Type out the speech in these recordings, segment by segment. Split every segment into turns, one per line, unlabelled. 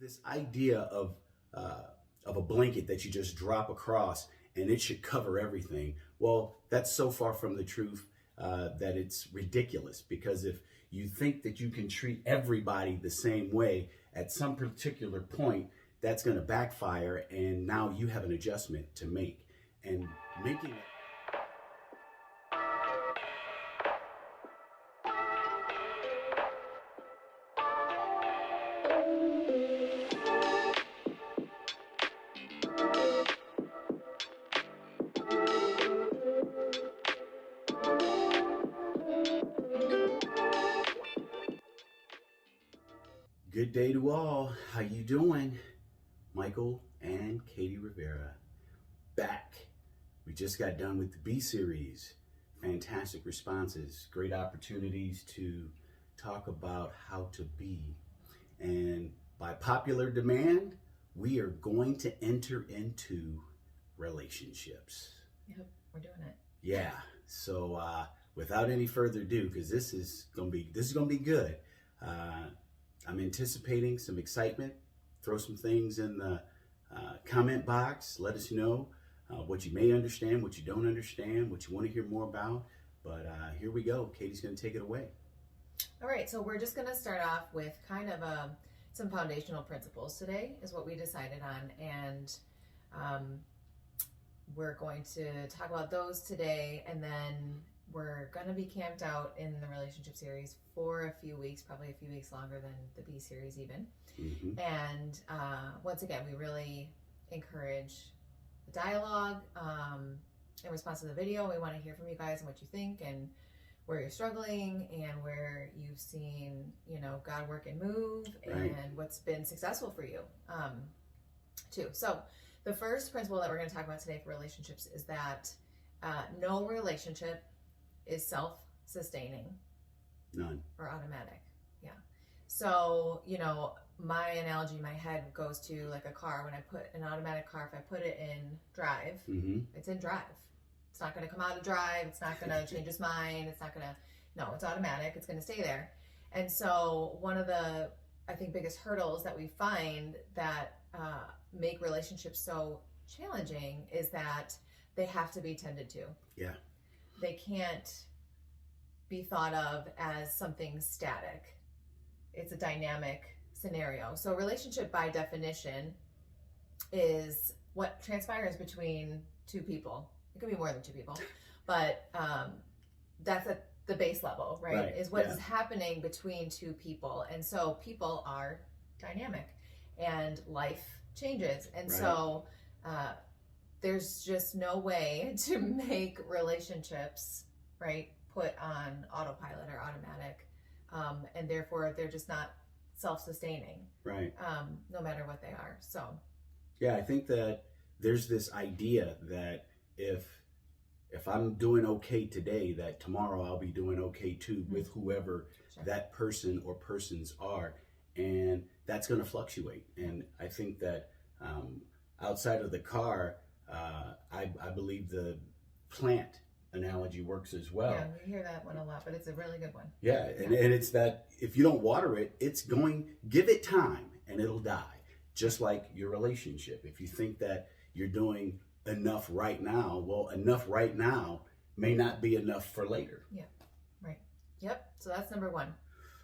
This idea of a blanket that you just drop across and it should cover everything. Well, that's so far from the truth that it's ridiculous, because if you think that you can treat everybody the same way at some particular point, that's going to backfire, and now you have an adjustment to make. And making it Good day to all. How you doing? Michael and Katie Rivera back. We just got done with the B series. Fantastic responses, great opportunities to talk about how to be. And by popular demand, we are going to enter into relationships.
Yep, we're doing it.
Yeah. So without any further ado, because this is gonna be good. I'm anticipating some excitement. Throw some things in the comment box. Let us know what you may understand, what you don't understand, what you want to hear more about. But here we go. Katie's going to take it away.
All right, so we're just going to start off with kind of some foundational principles today is what we decided on. And we're going to talk about those today, and then we're going to be camped out in the relationship series for a few weeks, probably a few weeks longer than the B series even.
Mm-hmm.
And once again, we really encourage the dialogue in response to the video. We want to hear from you guys and what you think and where you're struggling and where you've seen, God work and move,
right,
and what's been successful for you too. So the first principle that we're going to talk about today for relationships is that no relationship is self-sustaining.
None.
Or automatic. Yeah. So, my analogy in my head goes to like a car. When I put an automatic car, if I put it in drive,
mm-hmm,
it's in drive. It's not going to come out of drive. It's not going to change its mind. It's not going to, no, it's automatic. It's going to stay there. And so one of the, I think, biggest hurdles that we find that make relationships so challenging is that they have to be tended to.
Yeah.
They can't be thought of as something static. It's a dynamic scenario. So a relationship by definition is what transpires between two people. It could be more than two people, but that's at the base level, right? Is what is happening between two people. And so people are dynamic and life changes. And so there's just no way to make relationships, put on autopilot or automatic. And therefore they're just not self-sustaining,
right?
No matter what they are. So,
yeah, I think that there's this idea that if I'm doing okay today, that tomorrow I'll be doing okay too, with whoever that person or persons are, and that's going to fluctuate. And I think that outside of the car, I believe the plant analogy works as well.
Yeah, we hear that one a lot, but it's a really good one.
Yeah, and it's that if you don't water it, give it time and it'll die. Just like your relationship. If you think that you're doing enough right now, well, enough right now may not be enough for later.
Yeah, right. Yep, so that's number one.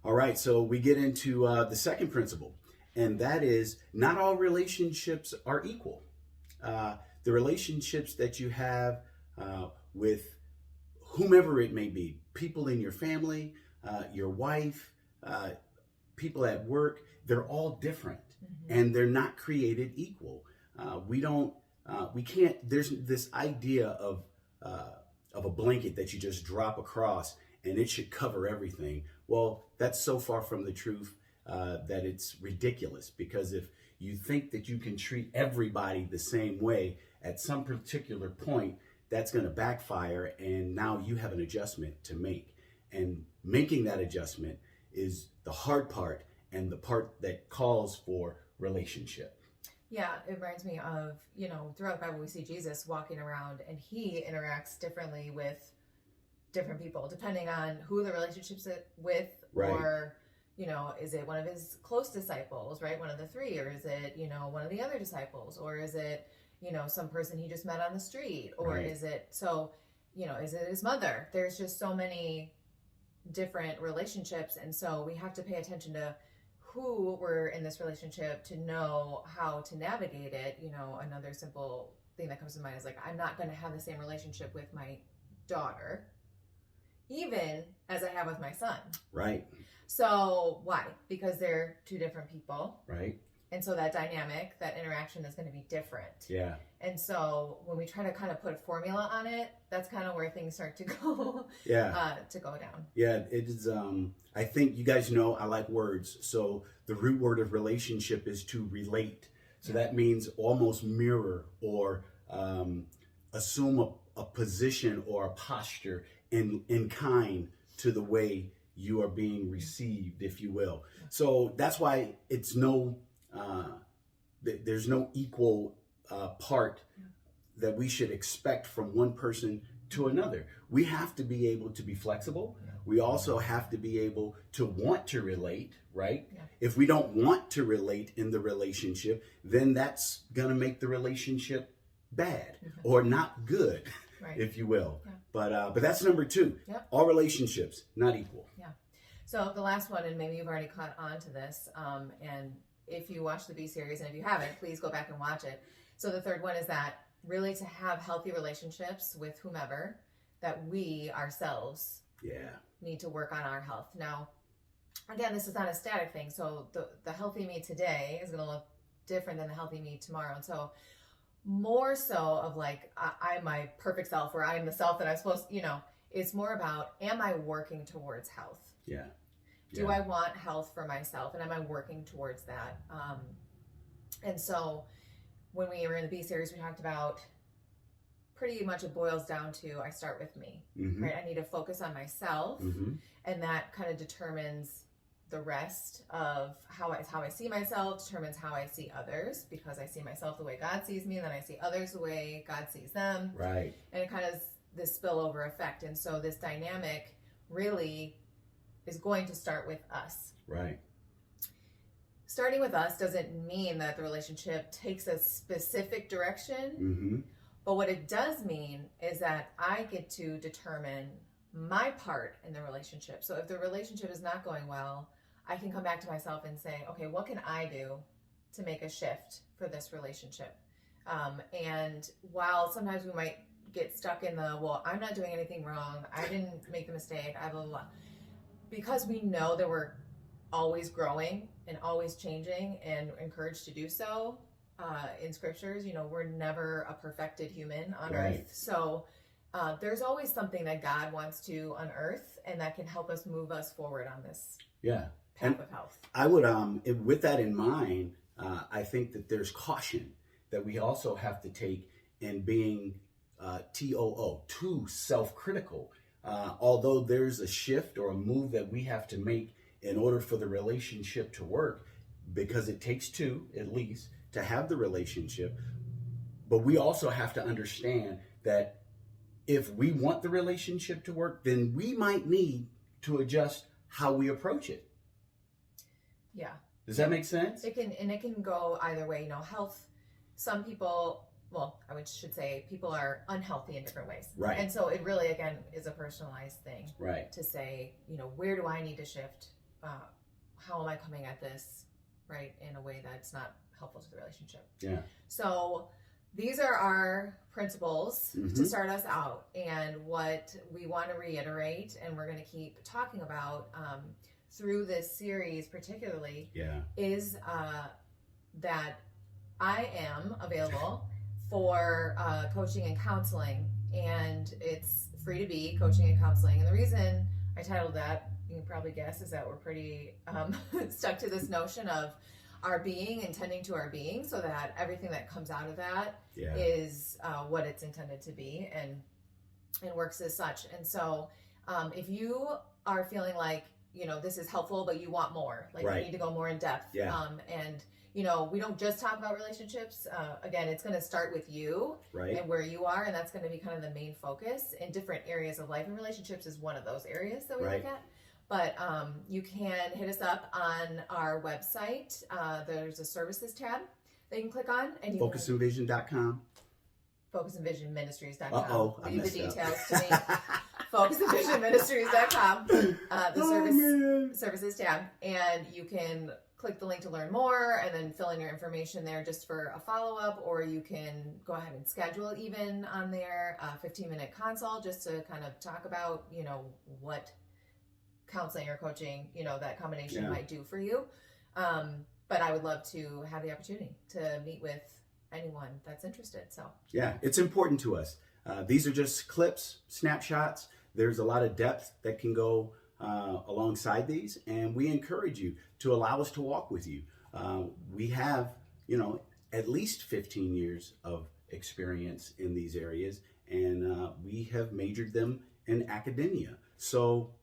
All right, so we get into the second principle, and that is not all relationships are equal. The relationships that you have with whomever it may be, people in your family, your wife, people at work, they're all different, and they're not created equal. We can't, there's this idea of a blanket that you just drop across and it should cover everything. Well, that's so far from the truth that it's ridiculous, because if you think that you can treat everybody the same way at some particular point, that's going to backfire, and now you have an adjustment to make. And making that adjustment is the hard part and the part that calls for relationship.
Yeah, it reminds me of, throughout the Bible we see Jesus walking around, and he interacts differently with different people depending on who the relationship's with, or is it one of his close disciples, right? One of the three, or is it, one of the other disciples, or is it, some person he just met on the street, or
Right.
is it, is it his mother? There's just so many different relationships. And so we have to pay attention to who we're in this relationship to know how to navigate it. Another simple thing that comes to mind is like, I'm not going to have the same relationship with my daughter, even as I have with my son.
Right.
So why? Because they're two different people.
Right.
And so that dynamic, that interaction is going to be different.
Yeah.
And so when we try to kind of put a formula on it, that's kind of where things start to go, to go down.
Yeah, it is. I think you guys know I like words. So the root word of relationship is to relate. So that means almost mirror or assume a position or a posture in kind to the way you are being received, if you will. So that's why it's there's no equal part that we should expect from one person to another. We have to be able to be flexible. We also have to be able to want to relate, right?
Yeah.
If we don't want to relate in the relationship, then that's going to make the relationship bad or not good,
Right.
if you will.
Yeah.
But that's number two.
Yep.
All relationships, not equal.
Yeah. So the last one, and maybe you've already caught on to this, and if you watch the B series, and if you haven't, please go back and watch it. So the third one is that really to have healthy relationships with whomever, that we ourselves need to work on our health. Now, again, this is not a static thing. So the healthy me today is going to look different than the healthy me tomorrow. And so more so of like, I'm my perfect self, or I'm the self that I'm supposed to, it's more about, am I working towards health?
Yeah.
Do I want health for myself? And am I working towards that? And so when we were in the B series, we talked about pretty much it boils down to, I start with me, right? I need to focus on myself, and that kind of determines the rest of how I see myself, determines how I see others, because I see myself the way God sees me, and then I see others the way God sees them.
Right.
And it kind of is this spillover effect. And so this dynamic really is going to start with us.
Right.
Starting with us doesn't mean that the relationship takes a specific direction, but what it does mean is that I get to determine my part in the relationship. So if the relationship is not going well, I can come back to myself and say, okay, what can I do to make a shift for this relationship? And while sometimes we might get stuck in well, I'm not doing anything wrong, I didn't make the mistake, I blah, blah, blah. Because we know that we're always growing and always changing and encouraged to do so in scriptures, we're never a perfected human on earth. So there's always something that God wants to unearth, and that can help us move us forward on this path of health. I
would, with that in mind, I think that there's caution that we also have to take in being too self-critical. Although there's a shift or a move that we have to make in order for the relationship to work, because it takes two, at least, to have the relationship. But we also have to understand that if we want the relationship to work, then we might need to adjust how we approach it.
Yeah.
Does that make sense?
It can go either way. Health, some people, I should say people are unhealthy in different ways.
Right.
And so it really, again, is a personalized thing.
Right.
To say, where do I need to shift? How am I coming at this, right, in a way that's not helpful to the relationship?
Yeah.
So these are our principles to start us out, and what we want to reiterate, and we're going to keep talking about through this series particularly, is that I am available for coaching and counseling, and it's free to be coaching and counseling. And the reason I titled that, you can probably guess, is that we're pretty stuck to this notion of our being and tending to our being, so that everything that comes out of that is what it's intended to be and works as such. And so if you are feeling like, this is helpful, but you want more, like you need to go more in depth. And we don't just talk about relationships. Again, it's going to start with you and where you are, and that's going to be kind of the main focus in different areas of life. And relationships is one of those areas that we look at. But you can hit us up on our website. There's a services tab that you can click on, and you
FocusandVision.com.
FocusandVisionMinistries.com.
Uh-oh, I
Leave the
messed
details
up.
to me. FocusandVisionMinistries.com. The services tab, and you can click the link to learn more, and then fill in your information there just for a follow-up, or you can go ahead and schedule even on there a 15-minute consult just to kind of talk about, what counseling or coaching, that combination might do for you. But I would love to have the opportunity to meet with anyone that's interested. So
yeah, it's important to us. These are just clips, snapshots. There's a lot of depth that can go alongside these, and we encourage you to allow us to walk with you. We have, at least 15 years of experience in these areas, and we have majored them in academia. So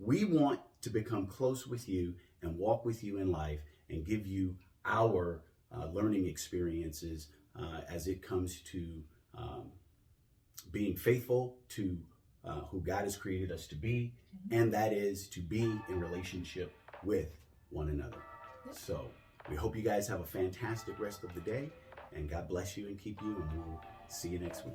we want to become close with you and walk with you in life and give you our learning experiences as it comes to being faithful to who God has created us to be, and that is to be in relationship with one another. So we hope you guys have a fantastic rest of the day, and God bless you and keep you, and we'll see you next week.